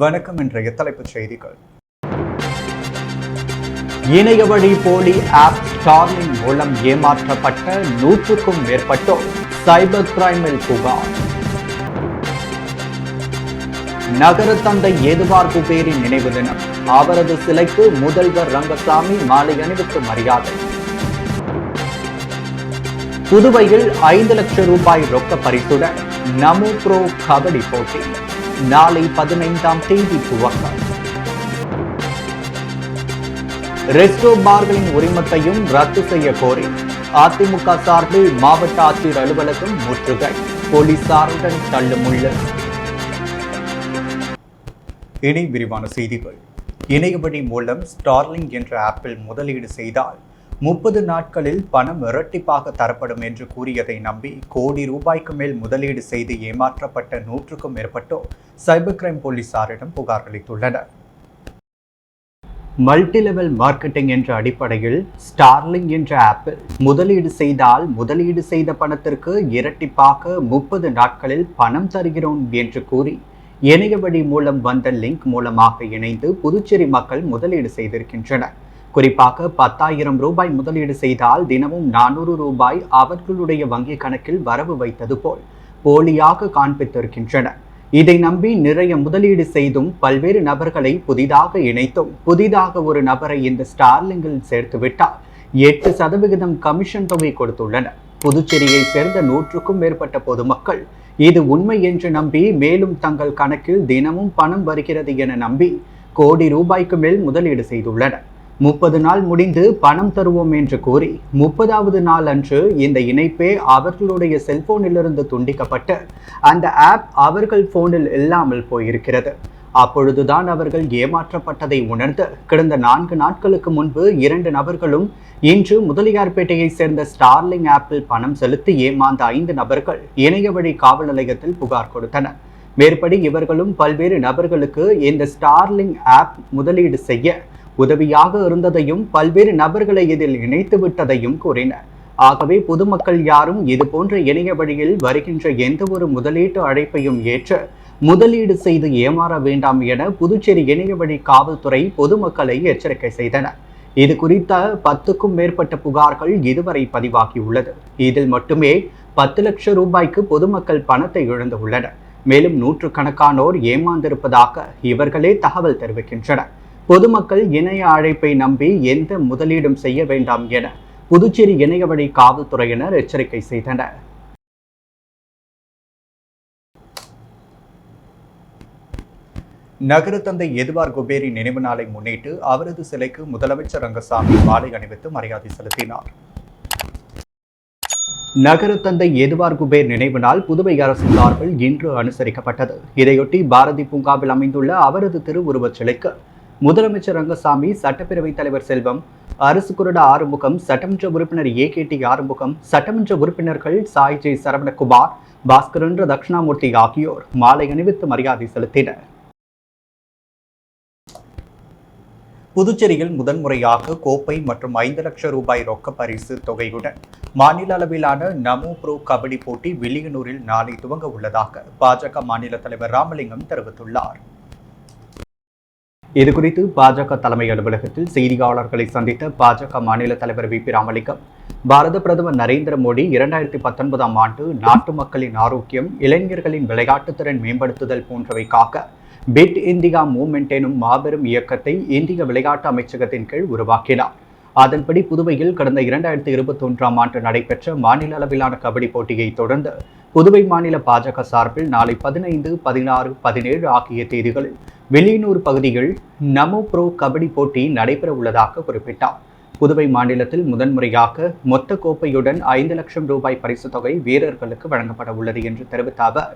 வணக்கம். இன்றைய தலைப்புச் செய்திகள். இணைய வழி போலி ஆப் ஸ்டார்லிங் மூலம் ஏமாற்றப்பட்ட 100க்கும் மேற்பட்டோர் சைபர் கிரைமில் புகார். நகர தந்தை எதுவார் குபேரின் நினைவு தினம். அவரது சிலைக்கு முதல்வர் ரங்கசாமி மாலை அணிவித்து மரியாதை. புதுவையில் 5 லட்சம் ரூபாய் ரொக்க பரிசுடன் நமோ ப்ரோ கபடி போட்டி நாளை 15ஆம் தேதி துவக்கம். ரெஸ்டோ பார்களின் உரிமத்தையும் ரத்து செய்ய கோரி அதிமுக சார்பில் மாவட்ட ஆட்சியர் அலுவலகம் முற்றுகை, போலீசாருடன் தள்ளுமுள்ளு. இனி விரிவான செய்திகள். இணைய வழி மூலம் ஸ்டார்லிங் என்ற ஆப்பில் முதலீடு செய்தால் 30 நாட்களில் பணம் இரட்டிப்பாக தரப்படும் என்று கூறியதை நம்பி கோடி ரூபாய்க்கு மேல் முதலீடு செய்து ஏமாற்றப்பட்ட 100க்கும் மேற்பட்டோர் சைபர் கிரைம் போலீசாரிடம் புகார் அளித்துள்ளனர். மல்டி லெவல் மார்க்கெட்டிங் என்ற அடிப்படையில் ஸ்டார்லிங் என்ற ஆப்பில் முதலீடு செய்தால் முதலீடு செய்த பணத்திற்கு இரட்டிப்பாக 30 நாட்களில் பணம் தருகிறோம் என்று கூறி இணைய வழி மூலம் வந்த லிங்க் மூலமாக இணைந்து புதுச்சேரி மக்கள் முதலீடு செய்திருக்கின்றனர். குறிப்பாக 10,000 ரூபாய் முதலீடு செய்தால் தினமும் 400 ரூபாய் அவர்களுடைய வங்கி கணக்கில் வரவு வைத்தது போல் போலியாக காண்பித்திருக்கின்றனர். இதை நம்பி நிறைய முதலீடு செய்தும் பல்வேறு நபர்களை புதிதாக இணைத்தும் புதிதாக ஒரு நபரை இந்த ஸ்டார்லிங்கில் சேர்த்துவிட்டால் 8% கமிஷன் தொகை கொடுத்துள்ளனர். புதுச்சேரியை சேர்ந்த 100க்கும் மேற்பட்ட பொதுமக்கள் இது உண்மை என்று நம்பி மேலும் தங்கள் கணக்கில் தினமும் பணம் வருகிறது என நம்பி கோடி ரூபாய்க்கு மேல் முதலீடு செய்துள்ளனர். 30 நாள் முடிந்து பணம் தருவோம் என்று கூறி 30வது நாள் அன்று இந்த இணைப்பே அவர்களுடைய செல்போனிலிருந்து துண்டிக்கப்பட்டு அந்த ஆப் அவர்கள் போனில் இல்லாமல் போயிருக்கிறது. அப்பொழுதுதான் அவர்கள் ஏமாற்றப்பட்டதை உணர்ந்து கடந்த 4 நாட்களுக்கு முன்பு 2 நபர்களும் இன்று முதலியார்பேட்டையை சேர்ந்த ஸ்டார்லிங் ஆப்பில் பணம் செலுத்தி ஏமாந்த 5 நபர்கள் இணைய வழி காவல் நிலையத்தில் புகார் கொடுத்தனர். மேற்படி இவர்களும் பல்வேறு நபர்களுக்கு இந்த ஸ்டார்லிங் ஆப் முதலீடு செய்ய உதவியாக இருந்ததையும் பல்வேறு நபர்களை இதில் இணைத்து விட்டதையும் கூறினர். ஆகவே பொதுமக்கள் யாரும் இது போன்ற இணைய வழியில் வருகின்ற எந்த ஒரு முதலீட்டு அழைப்பையும் ஏற்று முதலீடு செய்து ஏமாற வேண்டாம் என புதுச்சேரி இணைய வழி காவல்துறை பொதுமக்களை எச்சரிக்கை செய்தனர். இது குறித்த 10க்கும் மேற்பட்ட புகார்கள் இதுவரை பதிவாகியுள்ளது. இதில் மட்டுமே 10 லட்சம் ரூபாய்க்கு பொதுமக்கள் பணத்தை இழந்துள்ளனர். மேலும் 100கணக்கானோர் ஏமாந்திருப்பதாக இவர்களே தகவல் தெரிவிக்கின்றனர். பொதுமக்கள் இணைய அழைப்பை நம்பி எந்த முதலீடும் செய்ய வேண்டாம் என புதுச்சேரி இணைய வழி காவல்துறையினர் எச்சரிக்கை செய்தனர். நகர தந்தை எதுவார் குபேரி நினைவு நாளை முன்னிட்டு அவரது சிலைக்கு முதலமைச்சர் ரங்கசாமி மாலை அணிவித்து மரியாதை செலுத்தினார். நகர தந்தை எதுவார் குபேர் நினைவு நாள் புதுவை அரசு சார்பில் இன்று அனுசரிக்கப்பட்டது. இதையொட்டி பாரதி பூங்காவில் அமைந்துள்ள அவரது திருவுருவச் சிலைக்கு முதலமைச்சர் ரங்கசாமி, சட்டப்பேரவைத் தலைவர் செல்வம், அரசு குருட ஆறுமுகம், சட்டமன்ற உறுப்பினர் AKT ஆறுமுகம், சட்டமன்ற உறுப்பினர்கள் சாய் ஜே சரவணகுமார், பாஸ்கரன் தட்சிணாமூர்த்தி ஆகியோர் மாலை அணிவித்து மரியாதை செலுத்தினர். புதுச்சேரியில் முதன்முறையாக கோப்பை மற்றும் 5 லட்சம் ரூபாய் ரொக்க பரிசு தொகையுடன் மாநில அளவிலான நமோ ப்ரோ கபடி போட்டி வில்லியனூரில் நாளை துவங்க உள்ளதாக பாஜக மாநில தலைவர் ராமலிங்கம் தெரிவித்துள்ளார். இதுகுறித்து பாஜக தலைமை அலுவலகத்தில் செய்தியாளர்களை சந்தித்த பாஜக மாநில தலைவர் VP ராமலிங்கம், பாரத பிரதமர் நரேந்திர மோடி 2019ஆம் ஆண்டு நாட்டு மக்களின் ஆரோக்கியம், இளைஞர்களின் விளையாட்டுத்திறன் மேம்படுத்துதல் போன்றவைக்காக பிட் இந்தியா மூவ்மெண்ட் எனும் மாபெரும் இயக்கத்தை இந்திய விளையாட்டு அமைச்சகத்தின் கீழ் உருவாக்கினார். அதன்படி புதுவையில் கடந்த 2021ஆம் ஆண்டு நடைபெற்ற மாநில அளவிலான கபடி போட்டியை தொடர்ந்து புதுவை மாநில பாஜக சார்பில் நாளை 15, 16, 17 ஆகிய தேதிகளில் வில்லியனூர் பகுதியில் நமோ ப்ரோ கபடி போட்டி நடைபெற உள்ளதாக குறிப்பிட்டார். புதுவை மாநிலத்தில் முதன்முறையாக மொத்த கோப்பையுடன் 5 லட்சம் ரூபாய் பரிசு தொகை வீரர்களுக்கு வழங்கப்பட உள்ளது என்று தெரிவித்த அவர்,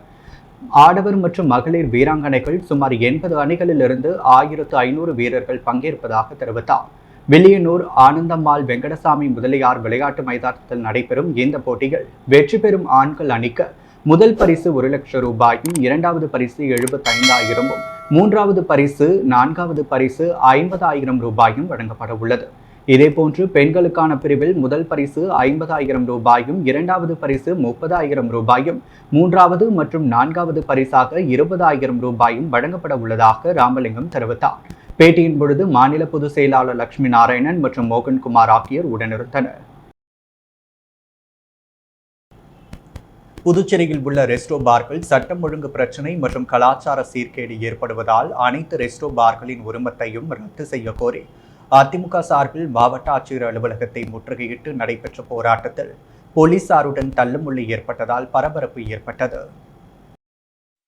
ஆடவர் மற்றும் மகளிர் வீராங்கனைகள் சுமார் 80 அணிகளிலிருந்து 1500 வீரர்கள் பங்கேற்பதாக தெரிவித்தார். வில்லியனூர் ஆனந்தம்மாள் வெங்கடசாமி முதலியார் விளையாட்டு மைதானத்தில் நடைபெறும் இந்த போட்டிகள் வெற்றி பெறும் ஆண்கள் அணிக்கு முதல் பரிசு 1 லட்சம் ரூபாயும், 2வது பரிசு 75,000, 3வது பரிசு 4வது பரிசு 50,000 ரூபாயும் வழங்கப்பட உள்ளது. இதேபோன்று பெண்களுக்கான பிரிவில் முதல் பரிசு 50,000 ரூபாயும், இரண்டாவது பரிசு 30,000 ரூபாயும், மூன்றாவது மற்றும் நான்காவது பரிசாக 20,000 ரூபாயும் வழங்கப்பட உள்ளதாக ராமலிங்கம் தெரிவித்தார். பேட்டியின் பொழுது மாநில பொதுச் செயலாளர் லட்சுமி நாராயணன் மற்றும் மோகன்குமார் ஆகியோர் உடனிருந்தனர். புதுச்சேரியில் உள்ள ரெஸ்டோ பார்கள் சட்டம் ஒழுங்கு பிரச்சினை மற்றும் கலாச்சார சீர்கேடு ஏற்படுவதால் அனைத்து ரெஸ்டோ பார்களின் உரிமத்தையும் ரத்து செய்ய கோரி அதிமுக சார்பில் மாவட்ட ஆட்சியர் அலுவலகத்தை முற்றுகையிட்டு நடைபெற்ற போராட்டத்தில் போலீசாருடன் தள்ளுமுள்ளு ஏற்பட்டதால் பரபரப்பு ஏற்பட்டது.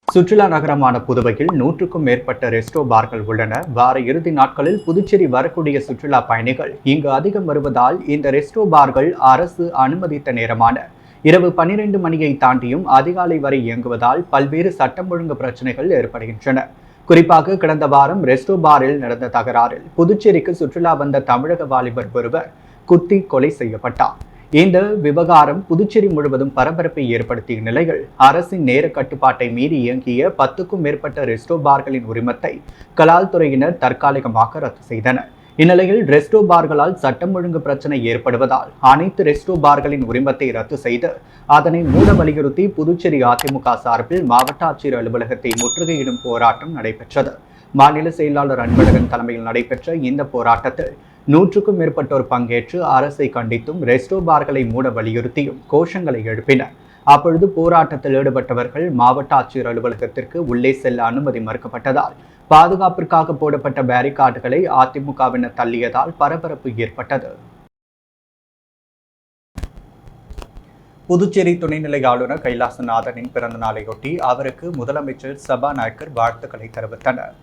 சுற்றுலா நகரமான புதுவையில் 100க்கும் மேற்பட்ட ரெஸ்டோ பார்கள் உள்ளன. வார இறுதி நாட்களில் புதுச்சேரி வரக்கூடிய சுற்றுலா பயணிகள் இங்கு அதிகம் வருவதால் இந்த ரெஸ்டோ பார்கள் அரசு அனுமதித்த நேரமான இரவு 12 மணியை தாண்டியும் அதிகாலை வரை இயங்குவதால் பல்வேறு சட்டம் ஒழுங்கு பிரச்சனைகள் ஏற்படுகின்றன. குறிப்பாக கடந்த வாரம் ரெஸ்டோ பாரில் நடந்த தகராறில் புதுச்சேரிக்கு சுற்றுலா வந்த தமிழக வாலிபர் ஒருவர் குத்தி கொலை செய்யப்பட்டார். இந்த விவகாரம் புதுச்சேரி முழுவதும் பரபரப்பை ஏற்படுத்திய நிலையில் அரசின் நேர கட்டுப்பாட்டை மீறி இயங்கிய 10க்கும் மேற்பட்ட ரெஸ்டோ பார்களின் உரிமத்தை கலால் துறையினர் தற்காலிகமாக ரத்து செய்தனர். இந்நிலையில் ரெஸ்டோ பார்களால் சட்டம் ஒழுங்கு பிரச்சனை ஏற்படுவதால் அனைத்து ரெஸ்டோ பார்களின் உரிமத்தை ரத்து செய்து அதனை மூட வலியுறுத்தி புதுச்சேரி அதிமுக சார்பில் மாவட்ட ஆட்சியர் அலுவலகத்தை முற்றுகையிடும் போராட்டம் நடைபெற்றது. மாநில செயலாளர் அன்பழகன் தலைமையில் நடைபெற்ற இந்த போராட்டத்தில் 100க்கும் மேற்பட்டோர் பங்கேற்று அரசை கண்டித்தும் ரெஸ்டோ பார்களை மூட வலியுறுத்தியும் கோஷங்களை எழுப்பினர். அப்பொழுது போராட்டத்தில் ஈடுபட்டவர்கள் மாவட்ட ஆட்சியர் அலுவலகத்திற்கு உள்ளே செல்ல அனுமதி மறுக்கப்பட்டதால் பாதுகாப்பிற்காக போடப்பட்ட பேரிகார்டுகளை அதிமுகவினர் தள்ளியதால் பரபரப்பு ஏற்பட்டது. புதுச்சேரி துணைநிலை ஆளுநர் கைலாசநாதனின் பிறந்த நாளையொட்டி அவருக்கு முதலமைச்சர் சபாநாயகர் வாழ்த்துக்களை தெரிவித்தனர்.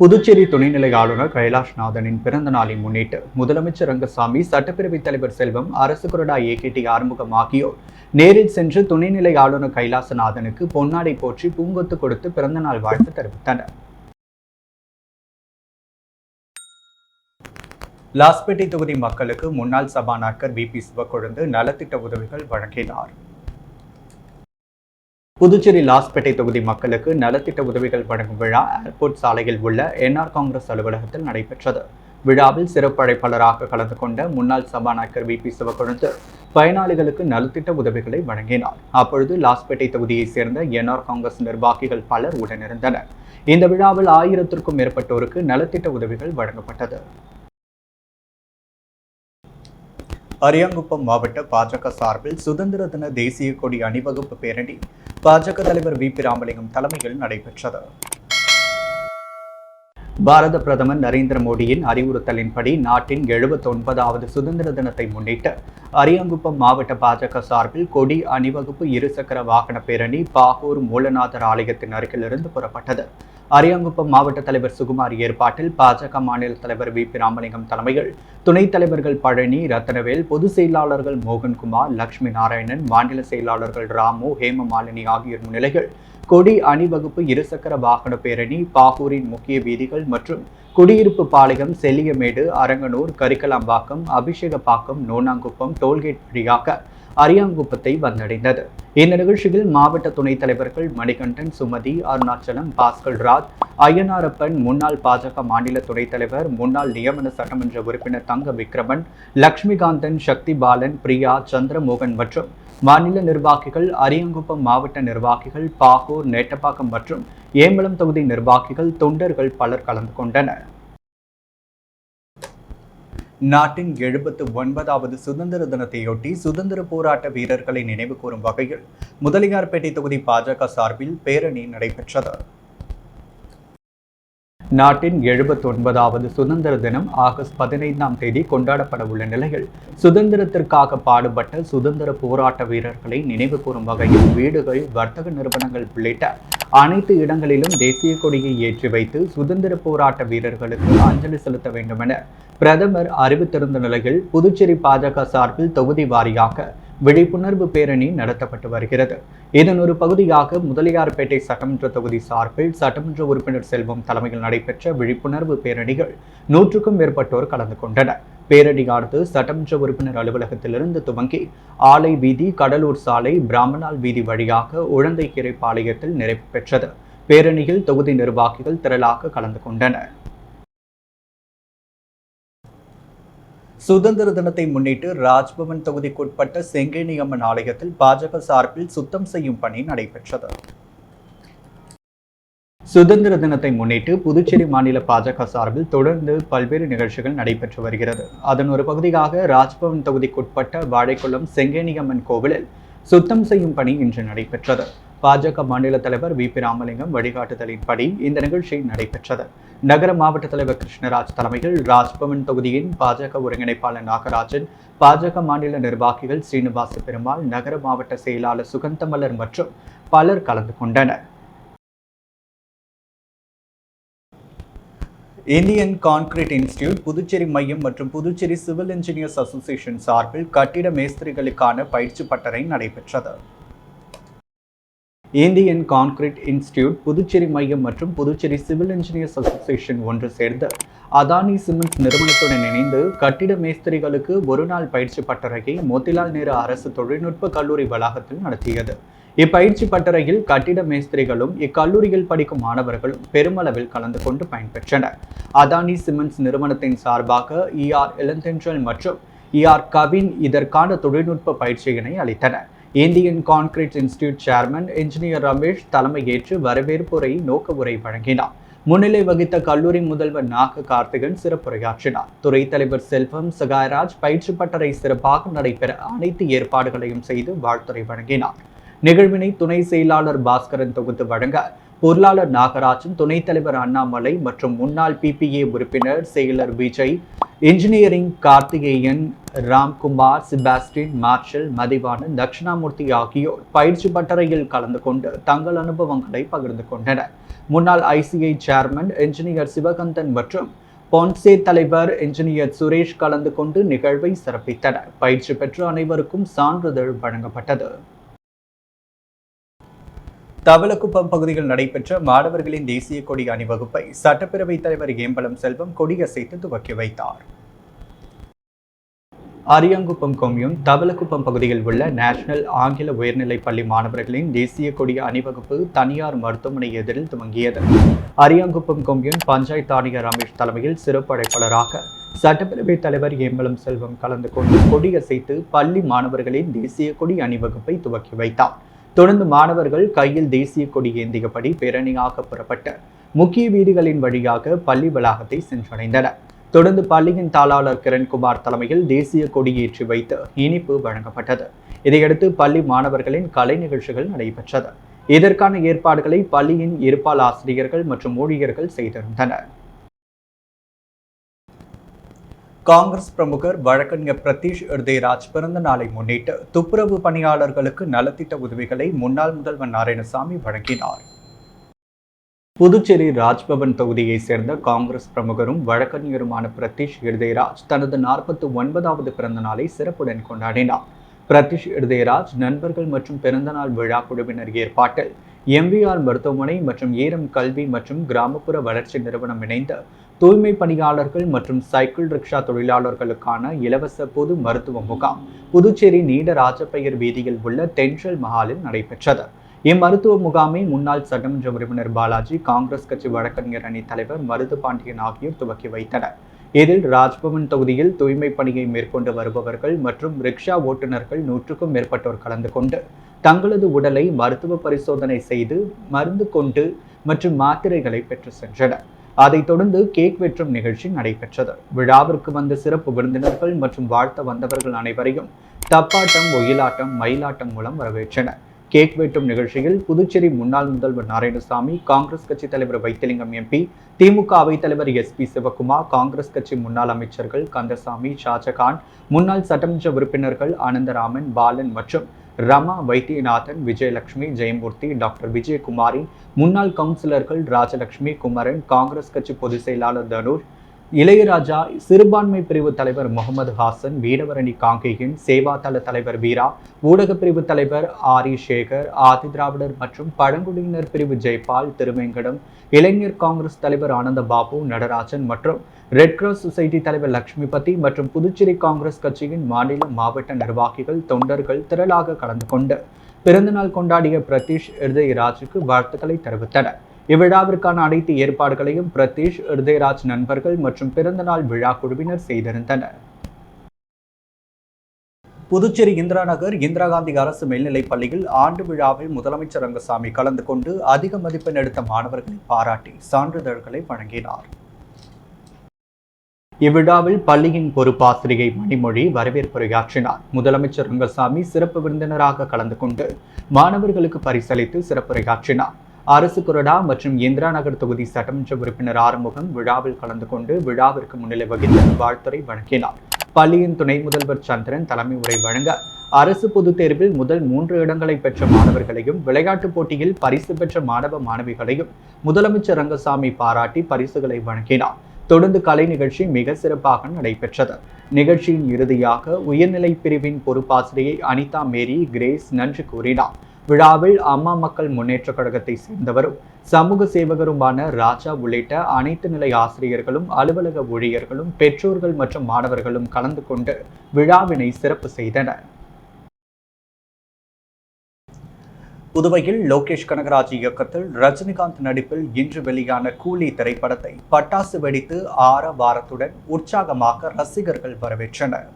புதுச்சேரி துணைநிலை ஆளுநர் கைலாஷ்நாதனின் பிறந்த நாளை முன்னிட்டு முதலமைச்சர் ரங்கசாமி, சட்டப்பேரவைத் தலைவர் செல்வம், அரசு கொறடா ஏகேடி ஆறுமுகம் ஆகியோர் நேரில் சென்று துணைநிலை ஆளுநர் கைலாசநாதனுக்கு பொன்னாடை போற்றி பூங்கொத்து கொடுத்து பிறந்தநாள் வாழ்த்து தெரிவித்தனர். லாஸ்பேட்டை தொகுதி மக்களுக்கு முன்னாள் சபாநாயகர் VP சிவக்கொழுந்து நலத்திட்ட உதவிகள் வழங்கினார். புதுச்சேரி லாஸ்பேட்டை தொகுதி மக்களுக்கு நலத்திட்ட உதவிகள் வழங்கும் விழா ஏர்போர்ட் சாலையில் உள்ள NR காங்கிரஸ் அலுவலகத்தில் நடைபெற்றது. விழாவில் சிறப்பு அழைப்பாளராக கலந்து கொண்ட முன்னாள் சபாநாயகர் VP சிவக்கொழுந்து பயனாளிகளுக்கு நலத்திட்ட உதவிகளை வழங்கினார். அப்பொழுது லாஸ்பேட்டை தொகுதியைச் சேர்ந்த NR காங்கிரஸ் நிர்வாகிகள் பலர் உடனிருந்தனர். இந்த விழாவில் 1000க்கும் மேற்பட்டோருக்கு நலத்திட்ட உதவிகள் வழங்கப்பட்டது. அரியாங்குப்பம் மாவட்ட பாஜக சார்பில் சுதந்திர தின தேசிய கொடி அணிவகுப்பு பேரணி பாஜக தலைவர் VP ராமலிங்கம் தலைமையில் நடைபெற்றது. பாரத பிரதமர் நரேந்திர மோடியின் அறிவுறுத்தலின்படி நாட்டின் 79வது சுதந்திர தினத்தை முன்னிட்டு அரியாங்குப்பம் மாவட்ட பாஜக சார்பில் கொடி அணிவகுப்பு இருசக்கர வாகன பேரணி பாகூர் மூலநாதர் ஆலயத்தின் அருகிலிருந்து புறப்பட்டது. அரியாங்குப்பம் மாவட்ட தலைவர் சுகுமார் ஏற்பாட்டில் பாஜக மாநில தலைவர் VP ராமலிங்கம் தலைமையில் துணைத் தலைவர்கள் பழனி, ரத்னவேல், பொதுச் செயலாளர்கள் மோகன்குமார், லட்சுமி நாராயணன், மாநில செயலாளர்கள் ராமு, ஹேமமாலினி ஆகியோர் முன்னிலையில் கொடி அணிவகுப்பு இருசக்கர வாகன பேரணி பாகூரின் முக்கிய வீதிகள் மற்றும் குடியிருப்பு பாளையம், செல்லியமேடு, அரங்கனூர், கரிக்கலாம்பாக்கம், அபிஷேகப்பாக்கம், நோனாங்குப்பம் டோல்கேட் வழியாக அரியாங்குப்பத்தை வந்தடைந்தது. இந்த நிகழ்ச்சியில் மாவட்ட துணைத் தலைவர்கள் மணிகண்டன், சுமதி, அருணாச்சலம், பாஸ்கர் ராஜ், ஐயனாரப்பன், முன்னாள் பாஜக மாநில துணைத் தலைவர், முன்னாள் நியமன சட்டமன்ற உறுப்பினர் தங்க விக்ரமன், லட்சுமிகாந்தன், சக்தி பாலன், பிரியா, சந்திரமோகன் மற்றும் மாநில நிர்வாகிகள், அரியாங்குப்பம் மாவட்ட நிர்வாகிகள், பாகூர், நேட்டப்பாக்கம் மற்றும் ஏம்பலம் தொகுதி நிர்வாகிகள், தொண்டர்கள் பலர் கலந்து கொண்டனர். நாட்டின் 79வது சுதந்திர தினத்தையொட்டி சுதந்திர போராட்ட வீரர்களை நினைவு கூறும் வகையில் முதலியார்பேட்டை தொகுதி பாஜக சார்பில் பேரணி நடைபெற்றது. நாட்டின் 79வது சுதந்திர தினம் ஆகஸ்ட் 15ஆம் தேதி கொண்டாடப்பட உள்ள நிலையில் சுதந்திரத்திற்காக பாடுபட்ட சுதந்திர போராட்ட வீரர்களை நினைவு கூறும் வகையில் வீடுகள், வர்த்தக நிறுவனங்கள் உள்ளிட்ட அனைத்து இடங்களிலும் தேசிய கொடியை ஏற்றி வைத்து சுதந்திர போராட்ட வீரர்களுக்கு அஞ்சலி செலுத்த வேண்டும் என பிரதமர் அறிவித்திருந்த நிலையில் புதுச்சேரி பாஜக சார்பில் தொகுதி வாரியாக விழிப்புணர்வு பேரணி நடத்தப்பட்டு வருகிறது. இதன் ஒரு பகுதியாக முதலியார்பேட்டை சட்டமன்ற தொகுதி சார்பில் சட்டமன்ற உறுப்பினர் செல்வம் தலைமையில் நடைபெற்ற விழிப்புணர்வு பேரணிகள் 100க்கும் மேற்பட்டோர் கலந்து கொண்டனர். பேரணியானது சட்டமன்ற உறுப்பினர் அலுவலகத்திலிருந்து துவங்கி ஆலை வீதி, கடலூர் சாலை, பிராமணால் வீதி வழியாக உழந்தைக்கீரை பாளையத்தில் நிறைவு பெற்றது. பேரணியில் தொகுதி நிர்வாகிகள் திரளாக கலந்து கொண்டனர். சுதந்திர தினத்தை முன்னிட்டு ராஜ்பவன் தொகுதிக்குட்பட்ட செங்கேணியம்மன் ஆலயத்தில் பாஜக சார்பில் சுத்தம் செய்யும் பணி நடைபெற்றது. சுதந்திர தினத்தை முன்னிட்டு புதுச்சேரி மாநில பாஜக சார்பில் தொடர்ந்து பல்வேறு நிகழ்ச்சிகள் நடைபெற்று வருகிறது. அதன் ஒரு பகுதியாக ராஜ்பவன் தொகுதிக்குட்பட்ட வாழைக்குளம் செங்கேணியம்மன் கோவிலில் சுத்தம் செய்யும் பணி இன்று நடைபெற்றது. பாஜக மாநில தலைவர் வி.பி. ராமலிங்கம் வழிகாட்டுதலின்படி இந்த நிகழ்ச்சி நடைபெற்றது. நகர மாவட்ட தலைவர் கிருஷ்ணராஜ் தலைமையில் ராஜ்பவன் தொகுதியின் பாஜக ஒருங்கிணைப்பாளர் நாகராஜன், பாஜக மாநில நிர்வாகிகள் ஸ்ரீனிவாச பெருமாள், நகர மாவட்ட செயலாளர் சுகந்தமலர் மற்றும் பலர் கலந்து கொண்டனர். இந்தியன் கான்கிரீட் இன்ஸ்டிடியூட் புதுச்சேரி மையம் மற்றும் புதுச்சேரி சிவில் இன்ஜினியர்ஸ் அசோசியேஷன் சார்பில் கட்டிட மேஸ்திரிகளுக்கான பயிற்சி பட்டறை நடைபெற்றது. இந்தியன் கான்கிரீட் இன்ஸ்டிடியூட் புதுச்சேரி மையம் மற்றும் புதுச்சேரி சிவில் இன்ஜினியர்ஸ் அசோசியேஷன் ஒன்று சேர்ந்து அதானி சிமெண்ட்ஸ் நிறுவனத்துடன் இணைந்து கட்டிட மேஸ்திரிகளுக்கு ஒரு நாள் பயிற்சி பட்டறையை மோத்திலால் நேரு அரசு தொழில்நுட்ப கல்லூரி வளாகத்தில் நடத்தியது. இப்பயிற்சி பட்டறையில் கட்டிட மேஸ்திரிகளும் இக்கல்லூரியில் படிக்கும் மாணவர்களும் பெருமளவில் கலந்து கொண்டு பயன்பெற்றனர். அதானி சிமெண்ட்ஸ் நிறுவனத்தின் சார்பாக ER இளந்தென்றல் மற்றும் ER கவின் இதற்கான தொழில்நுட்ப பயிற்சியினை அளித்தனர். Indian concrete institute chairman engineer Ramesh தலைமையேற்று வரவேற்புரை நோக்க உரை வழங்கினார். முன்னிலை வகித்த கல்லூரி முதல்வர் நாக கார்த்திகன் சிறப்புரையாற்றினார். துறை தலைவர் செல்வம் சகாயராஜ் பயிற்சி பட்டறை சிறப்பாக நடைபெற அனைத்து ஏற்பாடுகளையும் செய்து வாழ்த்துரை வழங்கினார். நிகழ்வினை துணை செயலாளர் பாஸ்கரன் தொகுத்து வழங்க பொருளாளர் நாகராஜன், துணைத் தலைவர் அண்ணாமலை மற்றும் முன்னாள் PPA உறுப்பினர் செயலர் விஜய், இன்ஜினியரிங் கார்த்திகேயன், ராம்குமார், செபாஸ்டின், மார்ஷல், மதிவானன், தட்சிணாமூர்த்தி ஆகியோர் பயிற்சி பட்டறையில் கலந்து கொண்டு தங்கள் அனுபவங்களை பகிர்ந்து கொண்டனர். முன்னாள் ICI சேர்மன் இன்ஜினியர் சிவகந்தன் மற்றும் பொன்சே தலைவர் இன்ஜினியர் சுரேஷ் கலந்து கொண்டு நிகழ்வை சிறப்பித்தனர். பயிற்சி பெற்ற அனைவருக்கும் சான்றிதழ் வழங்கப்பட்டது. தவளக்குப்பம் பகுதியில் நடைபெற்ற மாணவர்களின் தேசிய கொடி அணிவகுப்பை சட்டப்பேரவைத் தலைவர் ஏம்பலம் செல்வம் கொடியசைத்து துவக்கி வைத்தார். அரியாங்குப்பம் கொம்யூன் தவளக்குப்பம் பகுதியில் உள்ள நேஷனல் ஆங்கில உயர்நிலைப் பள்ளி மாணவர்களின் தேசிய கொடி அணிவகுப்பு தனியார் மருத்துவமனை எதிரில் துவங்கியது. அரியாங்குப்பம் கொம்யூன் பஞ்சாயத்து ஆணையர் ரமேஷ் தலைமையில் சிறப்பு அழைப்பாளராக சட்டப்பேரவைத் தலைவர் ஏம்பலம் செல்வம் கலந்து கொண்டு கொடியசைத்து பள்ளி மாணவர்களின் தேசிய கொடி அணிவகுப்பை துவக்கி வைத்தார். தொடர்ந்து மாணவர்கள் கையில் தேசிய கொடி ஏந்தியபடி பேரணியாக புறப்பட்ட முக்கிய வீதிகளின் வழியாக பள்ளி வளாகத்தை சென்றடைந்தனர். தொடர்ந்து பள்ளியின் தாளாளர் கிரண்குமார் தலைமையில் தேசிய கொடி ஏற்றி வைத்து இனிப்பு வழங்கப்பட்டது. இதையடுத்து பள்ளி மாணவர்களின் கலை நிகழ்ச்சிகள் நடைபெற்றது. இதற்கான ஏற்பாடுகளை பள்ளியின் இருபால் ஆசிரியர்கள் மற்றும் ஊழியர்கள் செய்திருந்தனர். காங்கிரஸ் பிரமுகர் வழக்கறிஞர் பிரதீஷ் ஹிருதயராஜ் பிறந்த நாளை முன்னிட்டு துப்புரவு பணியாளர்களுக்கு நலத்திட்ட உதவிகளை முன்னாள் முதல்வர் நாராயணசாமி வழங்கினார். புதுச்சேரி ராஜ்பவன் தொகுதியை சேர்ந்த காங்கிரஸ் பிரமுகரும் வழக்கறிஞருமான பிரதீஷ் ஹிருதயராஜ் தனது 49வது பிறந்த நாளை சிறப்புடன் கொண்டாடினார். பிரதீஷ் ஹிருதயராஜ் நண்பர்கள் மற்றும் பிறந்தநாள் விழா குழுவினர் ஏற்பாட்டில் MVR மருத்துவமனை மற்றும் ஈரம் கல்வி மற்றும் கிராமப்புற வளர்ச்சி நிறுவனம் இணைந்து தூய்மை பணியாளர்கள் மற்றும் சைக்கிள் ரிக்ஷா தொழிலாளர்களுக்கான இலவச பொது மருத்துவ முகாம் புதுச்சேரி நீட ராஜபெயர் வீதியில் உள்ள தென்றல் மஹாலில் நடைபெற்றது. இம்மருத்துவ முகாமை முன்னாள் சட்டமன்ற உறுப்பினர் பாலாஜி, காங்கிரஸ் கட்சி வழக்கறிஞர் அணி தலைவர் மருது பாண்டியன் ஆகியோர் துவக்கி வைத்தனர். இதில் ராஜ்பவன் தொகுதியில் தூய்மை பணியை மேற்கொண்டு வருபவர்கள் மற்றும் ரிக்ஷா ஓட்டுநர்கள் 100க்கும் மேற்பட்டோர் கலந்து கொண்டு தங்களது உடலை மருத்துவ பரிசோதனை செய்து மருந்து கொண்டு மற்றும் மாத்திரைகளை பெற்று சென்றனர். அதைத் தொடர்ந்து கேக் வெட்டும் நிகழ்ச்சி நடைபெற்றது. விழாவிற்கு வந்த சிறப்பு விருந்தினர்கள் மற்றும் வாழ்த்த வந்தவர்கள் அனைவரையும் தப்பாட்டம், ஒயிலாட்டம், மயிலாட்டம் மூலம் வரவேற்றனர். கேக் வெட்டும் நிகழ்ச்சியில் புதுச்சேரி முன்னாள் முதல்வர் நாராயணசாமி, காங்கிரஸ் கட்சி தலைவர் வைத்திலிங்கம் MP, திமுக அவைத் தலைவர் SP சிவகுமார், காங்கிரஸ் கட்சி முன்னாள் அமைச்சர்கள் கந்தசாமி, ஷாஜகான், முன்னாள் சட்டமன்ற உறுப்பினர்கள் அனந்தராமன், பாலன் மற்றும் ரமா, வைத்தியநாதன், விஜயலட்சுமி, ஜெயமூர்த்தி, டாக்டர் விஜயகுமாரி, முன்னாள் கவுன்சிலர்கள் ராஜலட்சுமி, குமரன், காங்கிரஸ் கட்சி பொதுச் செயலாளர் தனுஷ், இளையராஜா, சிறுபான்மை பிரிவு தலைவர் முகமது ஹாசன், வீரவரணி காங்கேயன், சேவாதள தலைவர் வீரா, ஊடக பிரிவு தலைவர் ஆரி சேகர், ஆதி திராவிடர் மற்றும் பழங்குடியினர் பிரிவு ஜெய்பால், திருவேங்கடம், இளைஞர் காங்கிரஸ் தலைவர் ஆனந்த பாபு, நடராஜன் மற்றும் ரெட் கிராஸ் சொசைட்டி தலைவர் லட்சுமிபதி மற்றும் புதுச்சேரி காங்கிரஸ் கட்சியின் மாநில மாவட்ட நிர்வாகிகள், தொண்டர்கள் திரளாக கலந்து கொண்டு பிறந்தநாள் கொண்டாடிய பிரதீஷ் ஹிருதயராஜுக்கு வாழ்த்துக்களை தெரிவித்தனர். இவ்விழாவிற்கான அனைத்து ஏற்பாடுகளையும் பிரதீஷ் ஹிருதயராஜ் நண்பர்கள் மற்றும் பிறந்தநாள் விழா குழுவினர் செய்திருந்தனர். புதுச்சேரி இந்திரா நகர் இந்திரா காந்தி அரசு மேல்நிலைப் பள்ளியில் ஆண்டு விழாவில் முதலமைச்சர் ரங்கசாமி கலந்து கொண்டு அதிக மதிப்பெண் எடுத்த மாணவர்களை பாராட்டி சான்றிதழ்களை வழங்கினார். இவ்விழாவில் பள்ளியின் பொறுப்பாசிரியை மணிமொழி வரவேற்புரையாற்றினார். முதலமைச்சர் ரங்கசாமி சிறப்பு விருந்தினராக கலந்து கொண்டு மாணவர்களுக்கு பரிசளித்து சிறப்புரையாற்றினார். அரசு கொறடா மற்றும் இந்திரா நகர் தொகுதி சட்டமன்ற உறுப்பினர் ஆறுமுகம் விழாவில் கலந்து கொண்டு விழாவிற்கு முன்னிலை வகித்து வாழ்த்துரை வழங்கினார். பள்ளியின் துணை முதல்வர் சந்திரன் தலைமை உரை வழங்க அரசு பொதுத் தேர்வில் முதல் 3 இடங்களை பெற்ற மாணவர்களையும் விளையாட்டுப் போட்டியில் பரிசு பெற்ற மாணவ மாணவிகளையும் முதலமைச்சர் ரங்கசாமி பாராட்டி பரிசுகளை வழங்கினார். தொடர்ந்து கலை நிகழ்ச்சி மிக சிறப்பாக நடைபெற்றது. நிகழ்ச்சியின் இறுதியாக உயர்நிலை பிரிவின் பொறுப்பாசிரியை அனிதா மேரி கிரேஸ் நன்றி கூறினார். விழாவில் அம்மா மக்கள் முன்னேற்ற கழகத்தை சேர்ந்தவரும் சமூக சேவகருமான ராஜா உள்ளிட்ட அனைத்து நிலை ஆசிரியர்களும் அலுவலக ஊழியர்களும் பெற்றோர்கள் மற்றும் மாணவர்களும் கலந்து கொண்டு விழாவினை சிறப்பு செய்தனர். புதுவையில் லோகேஷ் கனகராஜ் இயக்கத்தில் ரஜினிகாந்த் நடிப்பில் இன்று வெளியான கூலி திரைப்படத்தை பட்டாசு வெடித்து ஆரவாரத்துடன் உற்சாகமாக ரசிகர்கள் வரவேற்றனர்.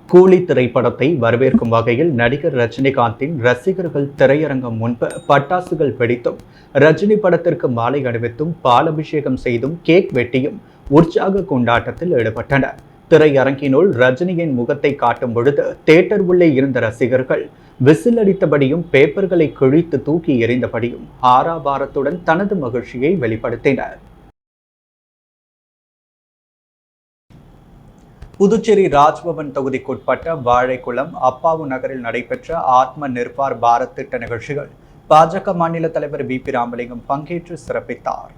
கூலி திரைப்படத்தை வரவேற்கும் வகையில் நடிகர் ரஜினிகாந்தின் ரசிகர்கள் திரையரங்கம் முன்பு பட்டாசுகள் வெடித்தும் ரஜினி படத்திற்கு மாலை அணிவித்தும் பாலபிஷேகம் செய்தும் கேக் வெட்டியும் உற்சாக கொண்டாட்டத்தில் ஈடுபட்டனர். திரையரங்கினுள் ரஜினியின் முகத்தை காட்டும் பொழுது தியேட்டர் உள்ளே இருந்த ரசிகர்கள் விசில் அடித்தபடியும் பேப்பர்களை கிழித்து தூக்கி எறிந்தபடியும் ஆரவாரத்துடன் தனது மகிழ்ச்சியை வெளிப்படுத்தினர். புதுச்சேரி ராஜ்பவன் தொகுதிக்குட்பட்ட வாழைக்குளம் அப்பாவு நகரில் நடைபெற்ற ஆத்ம நிர்பார் பாரத் திட்ட நிகழ்ச்சிகள் பாஜக மாநில தலைவர் வி.பி. ராமலிங்கம் பங்கேற்று சிறப்பித்தார்.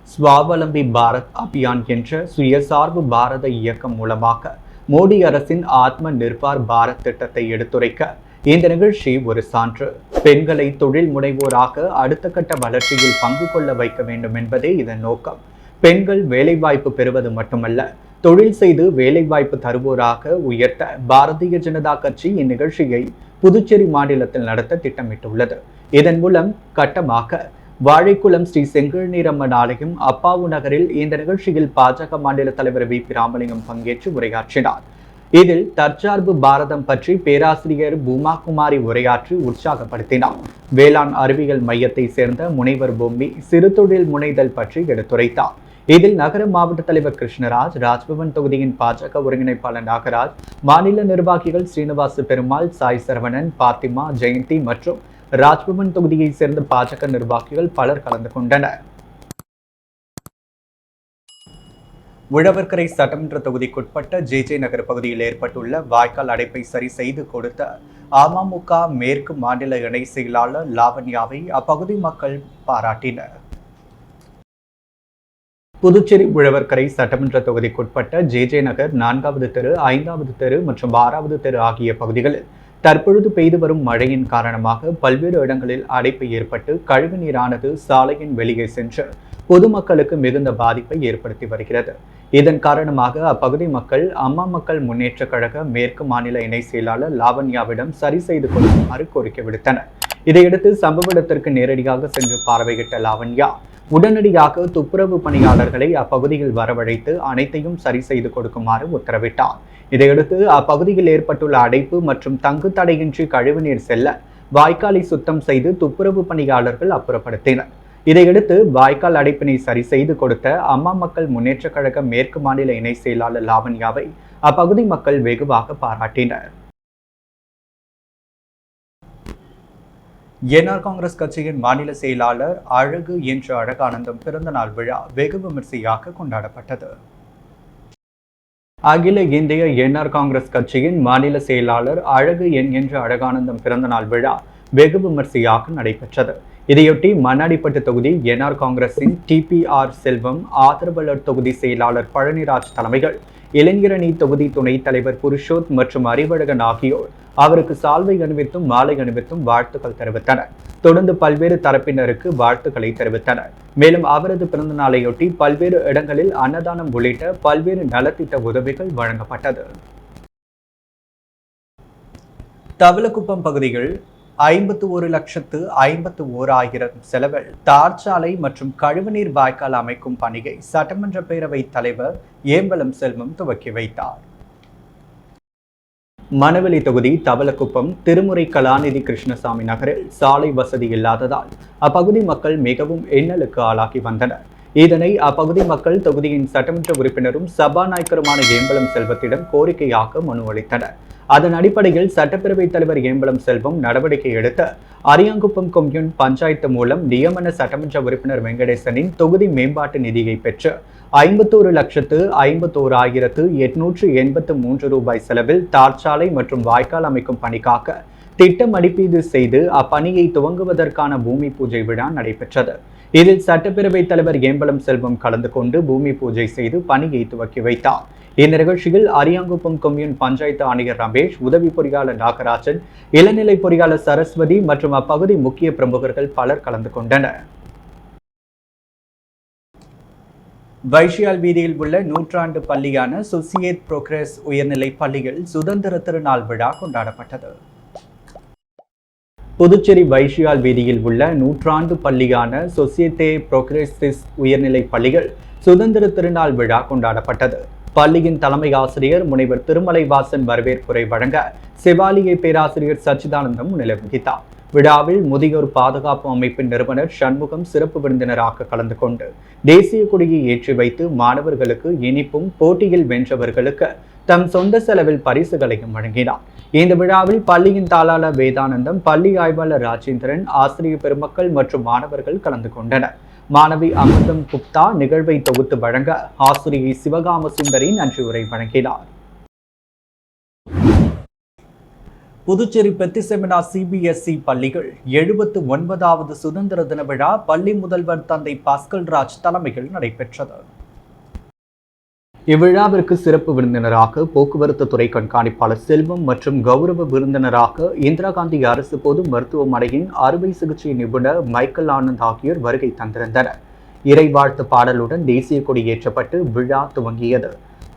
ஸ்வாவலம்பி பாரத் அபியான் என்ற சுயசார்பு பாரத இயக்கம் மூலமாக மோடி அரசின் ஆத்ம நிர்பார் பாரத் திட்டத்தை எடுத்துரைக்க இந்த நிகழ்ச்சி ஒரு சான்று. பெண்களை தொழில் முனைவோராக அடுத்த கட்ட வளர்ச்சியில் பங்கு கொள்ள வைக்க வேண்டும் என்பதே இதன் நோக்கம். பெண்கள் வேலைவாய்ப்பு பெறுவது மட்டுமல்ல, தொழில் செய்து வேலைவாய்ப்பு தருவோராக உயர்த்த பாரதிய ஜனதா கட்சி இந்நிகழ்ச்சியை புதுச்சேரி மாநிலத்தில் நடத்த திட்டமிட்டுள்ளது. இதன் மூலம் கட்டமாக வாழைக்குளம் ஸ்ரீ செங்கல்நீரம்மன் ஆலயம் அப்பாவு நகரில் இந்த நிகழ்ச்சியில் பாஜக மாநில தலைவர் வி.பி. ராமலிங்கம் பங்கேற்று உரையாற்றினார். இதில் தற்சார்பு பாரதம் பற்றி பேராசிரியர் பூமா குமாரி உரையாற்றி உற்சாகப்படுத்தினார். வேளாண் அறிவியல் மையத்தை சேர்ந்த முனைவர் பொம்மி சிறு தொழில் முனைதல் பற்றி எடுத்துரைத்தார். இதில் நகர மாவட்ட தலைவர் கிருஷ்ணராஜ், ராஜ்பவன் தொகுதியின் பாஜக ஒருங்கிணைப்பாளர் நாகராஜ், மாநில நிர்வாகிகள் ஸ்ரீனிவாச பெருமாள், சாய் சரவணன், பாத்திமா, ஜெயந்தி மற்றும் ராஜ்பவன் தொகுதியை சேர்ந்த பாஜக நிர்வாகிகள் பலர் கலந்து கொண்டனர். உழவர்கரை சட்டமன்ற தொகுதிக்குட்பட்ட ஜே நகர் பகுதியில் ஏற்பட்டுள்ள வாய்க்கால் அடைப்பை சரி செய்து கொடுத்த அமமுக மேற்கு மாநில இணை செயலாளர் லாவண்யாவை அப்பகுதி மக்கள் பாராட்டினர். புதுச்சேரி உழவர்கரை சட்டமன்ற தொகுதிக்குட்பட்ட ஜே நகர் 4வது தெரு, 5வது தெரு மற்றும் 6வது தெரு ஆகிய பகுதிகளில் தற்பொழுது பெய்து வரும் மழையின் காரணமாக பல்வேறு இடங்களில் அடைப்பு ஏற்பட்டு கழிவு நீரானது சாலையின் வெளியே சென்று பொதுமக்களுக்கு மிகுந்த பாதிப்பை ஏற்படுத்தி வருகிறது. இதன் காரணமாக அப்பகுதி மக்கள் அம்மா மக்கள் முன்னேற்ற கழக மேற்கு மாநில இணை செயலாளர் லாவண்யாவிடம் சரி செய்து கொடுக்குமாறு கோரிக்கை விடுத்தனர். இதையடுத்து சம்பவ இடத்திற்கு நேரடியாக சென்று பார்வையிட்ட லாவண்யா உடனடியாக துப்புரவு பணியாளர்களை அப்பகுதியில் வரவழைத்து அனைத்தையும் சரி செய்து கொடுக்குமாறு உத்தரவிட்டார். இதையடுத்து அப்பகுதியில் ஏற்பட்டுள்ள அடைப்பு மற்றும் தங்கு தடையின்றி கழிவுநீர் செல்ல வாய்க்காலை சுத்தம் செய்து துப்புரவு பணியாளர்கள் அப்புறப்படுத்தினர். இதையடுத்து வாய்க்கால் அடைப்பினை சரி செய்து கொடுத்த அம்மா மக்கள் முன்னேற்ற கழக மேற்கு மாநில இணை செயலாளர் லாவண்யாவை அப்பகுதி மக்கள் வெகுவாக பாராட்டினர். என்ஆர் காங்கிரஸ் கட்சியின் மாநில செயலாளர் அழகு என்ற அழகானந்தம் பிறந்தநாள் விழா வெகு விமர்சையாக கொண்டாடப்பட்டது. அகில இந்திய என்ஆர் காங்கிரஸ் கட்சியின் மாநில செயலாளர் அழகு என்ற அழகானந்தம் பிறந்தநாள் விழா வெகு விமர்சையாக நடைபெற்றது. இதையொட்டி மண்ணாடிப்பட்டு தொகுதி என்ஆர் காங்கிரசின் டிபிஆர் செல்வம், ஆதரவாளர் தொகுதி செயலாளர் பழனிராஜ் தலைமைகள், இளைஞரணி தொகுதி துணைத் தலைவர் புருஷோத் மற்றும் அறிவழகன் ஆகியோர் அவருக்கு சால்வை அணிவித்தும் மாலை அணிவித்தும் வாழ்த்துக்கள் தெரிவித்தனர். தொடர்ந்து பல்வேறு தரப்பினருக்கு வாழ்த்துக்களை தெரிவித்தனர். மேலும் அவரது பிறந்த நாளையொட்டி பல்வேறு இடங்களில் அன்னதானம் உள்ளிட்ட பல்வேறு நலத்திட்ட உதவிகள் வழங்கப்பட்டது. தவளக்குப்பம் பகுதியில் 51,51,000 செலவில் தார்ச்சாலை மற்றும் கழிவுநீர் வாய்க்கால் அமைக்கும் பணியை சட்டமன்ற பேரவைத் தலைவர் ஏம்பலம் செல்வம் துவக்கி வைத்தார். மணவெளி தொகுதி தவளக்குப்பம் திருமுறை கலாநிதி கிருஷ்ணசாமி நகரில் சாலை வசதி இல்லாததால் அப்பகுதி மக்கள் மிகவும் இன்னலுக்கு ஆளாகி வந்தனர். இதனை அப்பகுதி மக்கள் தொகுதியின் சட்டமன்ற உறுப்பினரும் சபாநாயகருமான ஏம்பலம் செல்வத்திடம் கோரிக்கையாக மனு அளித்தனர். அதன் அடிப்படையில் சட்டப்பேரவைத் தலைவர் ஏம்பலம் செல்வம் நடவடிக்கை எடுத்து அரியாங்குப்பம் கொம்யூன் பஞ்சாயத்து மூலம் நியமன சட்டமன்ற உறுப்பினர் வெங்கடேசனின் தொகுதி மேம்பாட்டு நிதியை பெற்று 51,51,883 ரூபாய் செலவில் தார்ச்சாலை மற்றும் வாய்க்கால் அமைக்கும் பணிக்காக திட்ட மதிப்பீடு செய்து அப்பணியை துவங்குவதற்கான பூமி பூஜை விழா நடைபெற்றது. இதில் சட்டப்பேரவைத் தலைவர் ஏம்பலம் செல்வம் கலந்து கொண்டு பூமி பூஜை செய்து பணியை துவக்கி வைத்தார். இந்த நிகழ்ச்சியில் அரியாங்குப்பம் கொம்யூன் பஞ்சாயத்து ஆணையர் ரமேஷ், உதவி பொறியாளர் நாகராஜன், இளநிலை பொறியாளர் சரஸ்வதி மற்றும் அப்பகுதி முக்கிய பிரமுகர்கள் பலர் கலந்து கொண்டனர். வைஷியால் வீதியில் உள்ள நூற்றாண்டு பள்ளியான சொசியேட் புரோகிரஸ் உயர்நிலை பள்ளியில் சுதந்திர திருநாள் விழா கொண்டாடப்பட்டது. புதுச்சேரி வைஷியால் வீதியில் உள்ள நூற்றாண்டு பள்ளியான சொசியேட்டே புரோகிரஸிஸ் உயர்நிலை பள்ளியில் சுதந்திர திருநாள் விழா கொண்டாடப்பட்டது. பள்ளியின் தலைமை ஆசிரியர் முனைவர் திருமலைவாசன் வரவேற்புரை வழங்க செவாலியை பேராசிரியர் சச்சிதானந்தம் முன்னிலை வகித்தார். விழாவில் முதியோர் பாதுகாப்பு அமைப்பின் நிறுவனர் சண்முகம் சிறப்பு விருந்தினராக கலந்து கொண்டு தேசிய கொடியை ஏற்றி வைத்து மாணவர்களுக்கு இனிப்பும், போட்டியில் வென்றவர்களுக்கு தம் சொந்த செலவில் பரிசுகளையும் வழங்கினார். இந்த விழாவில் பள்ளியின் தாளாளர் வேதானந்தம், பள்ளி ஆய்வாளர் ராஜேந்திரன், ஆசிரியர் பெருமக்கள் மற்றும் மாணவர்கள் கலந்து கொண்டனர். மாணவி அமிர்தம் குப்தா நிகழ்வை தொகுத்து வழங்க ஆசிரியை சிவகாம சுந்தரி நன்றி உரை வழங்கினார். புதுச்சேரி பெத்திசெமினா சிபிஎஸ்இ பள்ளிகள் 79வது சுதந்திர தின விழா பள்ளி முதல்வர் தந்தை பாஸ்கல் ராஜ் தலைமையில் நடைபெற்றது. இவ்விழாவிற்கு சிறப்பு விருந்தினராக போக்குவரத்து துறை கண்காணிப்பாளர் செல்வம் மற்றும் கௌரவ விருந்தினராக இந்திரா காந்தி அரசு பொது மருத்துவமனையின் அறுவை சிகிச்சை நிபுணர் மைக்கேல் ஆனந்த் ஆகியோர் வருகை தந்திருந்தனர். இறைவாழ்த்து பாடலுடன் தேசிய கொடி ஏற்றப்பட்டு விழா துவங்கியது.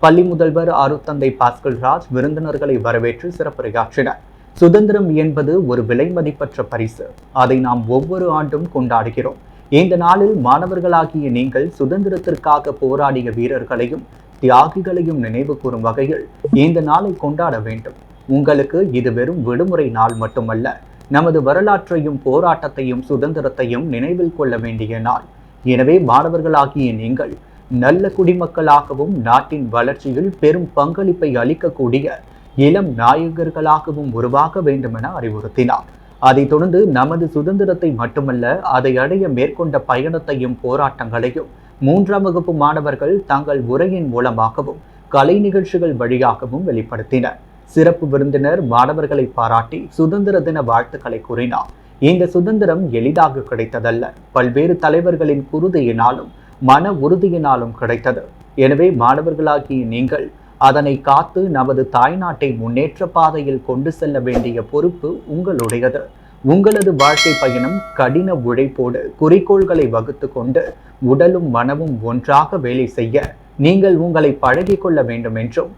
பள்ளி முதல்வர் அருத்தந்தை பாஸ்கல் ராஜ் விருந்தினர்களை வரவேற்று சிறப்புரையாற்றினர். சுதந்திரம் என்பது ஒரு விலை மதிப்பற்ற பரிசு. அதை நாம் ஒவ்வொரு ஆண்டும் கொண்டாடுகிறோம். இந்த நாளில் மாணவர்களாகிய நீங்கள் சுதந்திரத்திற்காக போராடிய வீரர்களையும் தியாகிகளையும் நினைவு கூறும் வகையில் இந்த நாளை கொண்டாட வேண்டும். உங்களுக்கு இது வெறும் விடுமுறை நாள் மட்டுமல்ல, நமது வரலாற்றையும் போராட்டத்தையும் சுதந்திரத்தையும் நினைவில் கொள்ள வேண்டிய நாள். எனவே மாணவர்களாகிய நீங்கள் நல்ல குடிமக்களாகவும் நாட்டின் வளர்ச்சியில் பெரும் பங்களிப்பை அளிக்கக்கூடிய இளம் நாயகர்களாகவும் உருவாக வேண்டும் என அறிவுறுத்தினார். அதைத் தொடர்ந்து நமது சுதந்திரத்தை மட்டுமல்ல, அதை அடைய மேற்கொண்ட பயணத்தையும் போராட்டங்களையும் 3ஆம் வகுப்பு மாணவர்கள் தங்கள் உரையின் மூலமாகவும் கலை நிகழ்ச்சிகள் வழியாகவும் வெளிப்படுத்தினர். சிறப்பு விருந்தினர் மாணவர்களை பாராட்டி சுதந்திர தின வாழ்த்துக்களை கூறினார். இந்த சுதந்திரம் எளிதாக கிடைத்ததல்ல, பல்வேறு தலைவர்களின் குருதியினாலும் மன உறுதியினாலும் கிடைத்தது. எனவே மாணவர்களாகிய நீங்கள் அதனை காத்து நமது தாய்நாட்டை முன்னேற்ற பாதையில் கொண்டு செல்ல வேண்டிய பொறுப்பு உங்களுடையது. உங்களது வாழ்க்கை பயணம் கடின உழைப்போடு குறிக்கோள்களை வகுத்து கொண்டு உடலும் மனமும் ஒன்றாக வேலை செய்ய நீங்கள் உங்களை பழகிக் கொள்ள வேண்டும் என்றும்,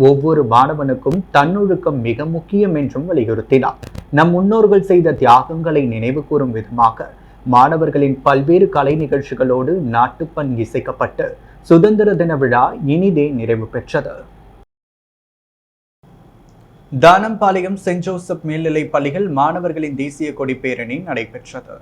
ஒவ்வொரு மாணவனுக்கும் தன்னொழுக்கம் மிக முக்கியம் என்றும் வலியுறுத்தினார். நம் முன்னோர்கள் செய்த தியாகங்களை நினைவு கூறும் விதமாக மாணவர்களின் பல்வேறு கலை நிகழ்ச்சிகளோடு நாட்டுப்பண் இசைக்கப்பட்டு சுதந்திர தின விழா இனிதே நிறைவு பெற்றது. தானம்பாளையம் சென்ட் ஜோசப் மேல்நிலை பள்ளியில் மாணவர்களின் தேசிய கொடி பேரணி நடைபெற்றது.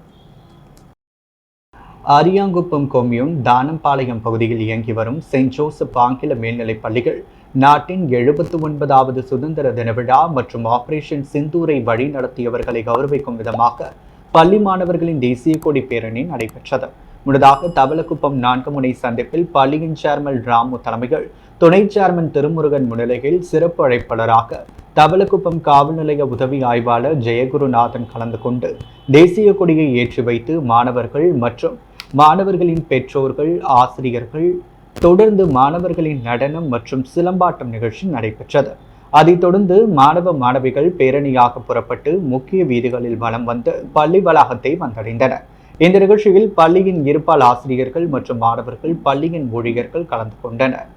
அரியாங்குப்பம் கொம்யூன் தானம்பாளையம் பகுதியில் இயங்கி வரும் சென்ட் ஜோசப் ஆங்கில மேல்நிலை பள்ளிகள் நாட்டின் 79வது சுதந்திர தின விழா மற்றும் ஆபரேஷன் சிந்தூரை வழி நடத்தியவர்களை கௌரவிக்கும் விதமாக பள்ளி மாணவர்களின் தேசிய கொடி பேரணி நடைபெற்றது. முன்னதாக தவளக்குப்பம் 4 முனை சந்திப்பில் பள்ளியின் சேர்மன் ராமு தலைமையில் துணை சேர்மன் திருமுருகன் முன்னிலையில் சிறப்பு அழைப்பாளராக தவளக்குப்பம் காவல் நிலைய உதவி ஆய்வாளர் ஜெயகுருநாதன் கலந்து கொண்டு தேசிய கொடியை ஏற்றி வைத்து மாணவர்கள் மற்றும் மாணவர்களின் பெற்றோர்கள், ஆசிரியர்கள் தொடர்ந்து மாணவர்களின் நடனம் மற்றும் சிலம்பாட்டம் நிகழ்ச்சி நடைபெற்றது. அதைத் தொடர்ந்து மாணவ மாணவிகள் பேரணியாக புறப்பட்டு முக்கிய வீதிகளில் வலம் வந்து பள்ளி வளாகத்தை வந்தடைந்தனர். இந்த நிகழ்ச்சியில் பள்ளியின் இருபால் ஆசிரியர்கள் மற்றும் மாணவர்கள், பள்ளியின் ஊழியர்கள் கலந்து கொண்டனர்.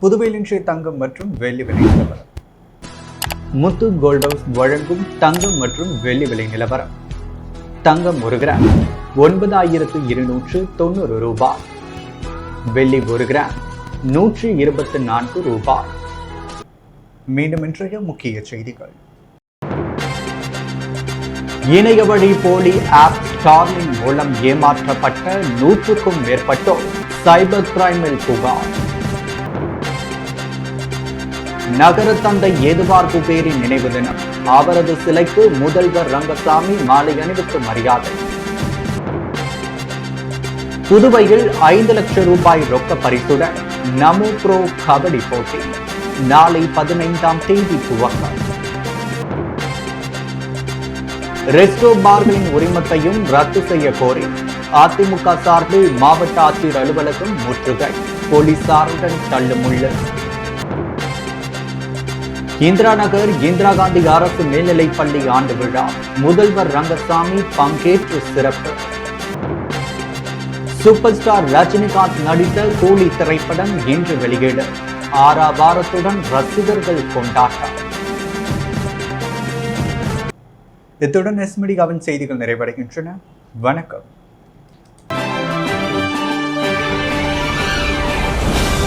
புதுவையில் இன்றைய தங்கம் மற்றும் வெள்ளி விலை நிலவரம். முத்து கோல்ட் ஹவுஸ் வழங்கும் தங்கம் மற்றும் வெள்ளி விலை நிலவரம். தங்கம் 1 கிராம் 9,290 ரூபாய். வெள்ளி 1 கிராம் 124 ரூபாய். மீண்டும் இன்றைய முக்கிய செய்திகள். இணைய வழி போலி ஆப் ஸ்டார்லிங் மூலம் ஏமாற்றப்பட்ட 100க்கும் மேற்பட்டோர் சைபர் கிரைமில் புகார். நகர தந்தை ஏதுவார் குபேரின் நினைவு தினம். அவரது சிலைக்கு முதல்வர் ரங்கசாமி மாலை அணிவித்து மரியாதை. புதுவையில் 5 லட்சம் ரூபாய் ரொக்க பரிசுடன் நமோ ப்ரோ கபடி போட்டி நாளை 15ஆம் தேதி துவக்கம். ரெஸ்டோ பார்களின் உரிமத்தையும் ரத்து செய்ய கோரி அதிமுக சார்பில் மாவட்ட ஆட்சியர் அலுவலகம் முற்றுகை, போலீசாருடன் தள்ளுமுள்ளு. இந்திரா நகர் இந்திரா காந்தி அரசு மேல்நிலைப் பள்ளி ஆண்டு விழா முதல்வர் ரங்கசாமி பங்கேற்று சிறப்பு. சூப்பர் ஸ்டார் ரஜினிகாந்த் நடித்த கூலி திரைப்படம் இன்று வெளியீடு. ஆரவாரத்துடன் ரசிகர்கள் கொண்டாட்டம். இத்துடன் எஸ் மீடியாவின் செய்திகள் நிறைவடைகின்றன. வணக்கம்.